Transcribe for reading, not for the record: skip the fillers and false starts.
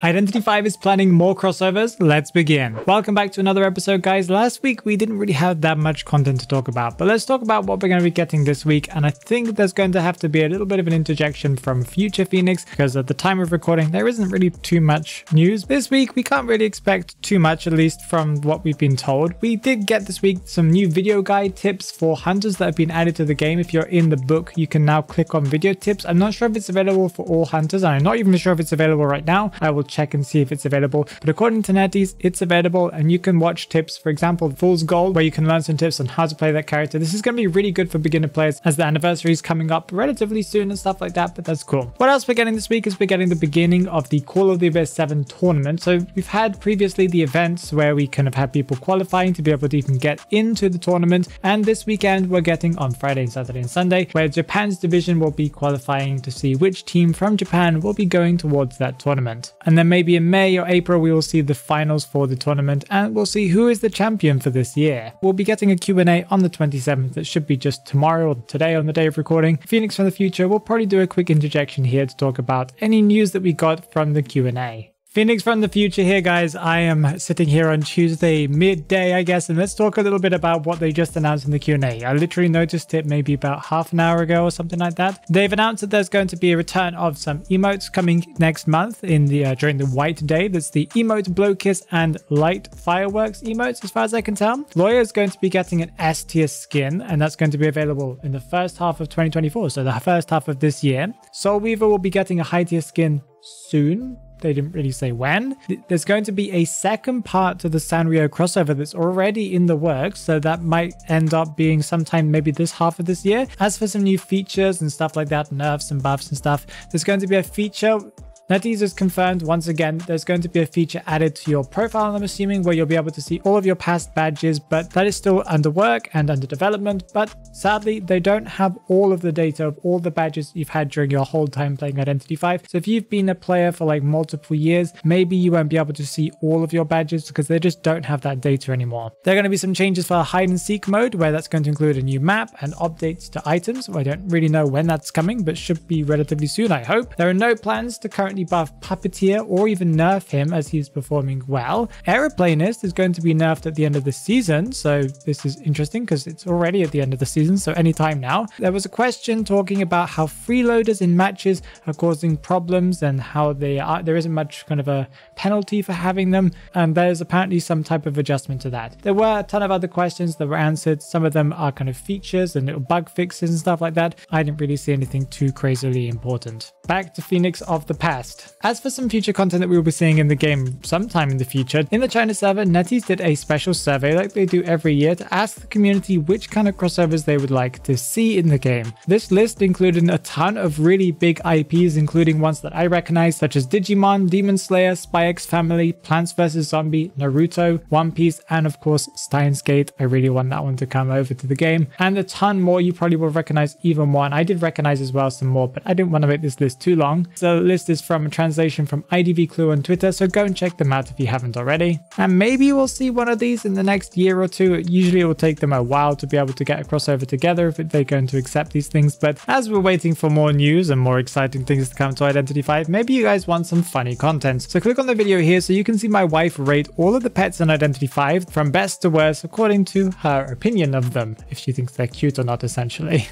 Identity V is planning more crossovers. Let's begin. Welcome back to another episode, guys. Last week we didn't really have that much content to talk about, but let's talk about what we're going to be getting this week. And I think there's going to have to be a little bit of an interjection from future Phoenix, because at the time of recording there isn't really too much news this week. We can't really expect too much, at least from what we've been told. We did get this week some new video guide tips for hunters that have been added to the game. If you're in the book, you can now click on video tips. I'm not sure if it's available for all hunters, and I'm not even sure if it's available right now. I will check and see if it's available, but according to Netease, it's available and you can watch tips. For example, Fool's Gold, where you can learn some tips on how to play that character. This is going to be really good for beginner players as the anniversary is coming up relatively soon and stuff like that, but that's cool. What else we're getting this week is we're getting the beginning of the COA VII Tournament. So we've had previously the events where we kind of had people qualifying to be able to even get into the tournament, and this weekend we're getting on Friday, Saturday and Sunday, where Japan's division will be qualifying to see which team from Japan will be going towards that tournament. And then maybe in May or April we will see the finals for the tournament, and we'll see who is the champion for this year. We'll be getting a Q&A on the 27th. That should be just tomorrow or today on the day of recording. Phoenix from the future will probably do a quick interjection here to talk about any news that we got from the Q&A. Phoenix from the future here, guys. I am sitting here on Tuesday midday, I guess, and let's talk a little bit about what they just announced in the Q&A. I literally noticed it maybe about half an hour ago or something like that. They've announced that there's going to be a return of some emotes coming next month in the during the White Day. That's the emote blow kiss and light fireworks emotes, as far as I can tell. Lawyer is going to be getting an S tier skin, and that's going to be available in the first half of 2024, so the first half of this year. Soul Weaver will be getting a high tier skin soon. They didn't really say when. There's going to be a second part to the Sanrio crossover that's already in the works, so that might end up being sometime maybe this half of this year. As for some new features and stuff like that, nerfs and buffs and stuff, there's going to be a feature. Netease has confirmed once again there's going to be a feature added to your profile, I'm assuming, where you'll be able to see all of your past badges, but that is still under work and under development. But sadly, they don't have all of the data of all the badges you've had during your whole time playing Identity V. So if you've been a player for like multiple years, maybe you won't be able to see all of your badges because they just don't have that data anymore. There are going to be some changes for hide and seek mode, where that's going to include a new map and updates to items. I don't really know when that's coming, but should be relatively soon, I hope. There are no plans to currently buff Puppeteer or even nerf him, as he's performing well. Aeroplanist is going to be nerfed at the end of the season, so this is interesting because it's already at the end of the season, so anytime now. There was a question talking about how freeloaders in matches are causing problems and how there isn't much kind of a penalty for having them, and there's apparently some type of adjustment to that. There were a ton of other questions that were answered. Some of them are kind of features and little bug fixes and stuff like that. I didn't really see anything too crazily important. Back to Phoenix of the past. As for some future content that we will be seeing in the game sometime in the future, in the China server, Netease did a special survey like they do every year to ask the community which kind of crossovers they would like to see in the game. This list included a ton of really big IPs, including ones that I recognize, such as Digimon, Demon Slayer, Spy X Family, Plants vs. Zombie, Naruto, One Piece, and of course Steins Gate. I really want that one to come over to the game, and a ton more. You probably will recognize even more, and I did recognize as well some more, but I didn't want to make this list too long. So the list is from a translation from IDV Clue on Twitter, so go and check them out if you haven't already. And maybe we'll see one of these in the next year or two. Usually it will take them a while to be able to get a crossover together if they're going to accept these things, but as we're waiting for more news and more exciting things to come to Identity V, maybe you guys want some funny content. So click on the video here so you can see my wife rate all of the pets in Identity V from best to worst according to her opinion of them, if she thinks they're cute or not, essentially.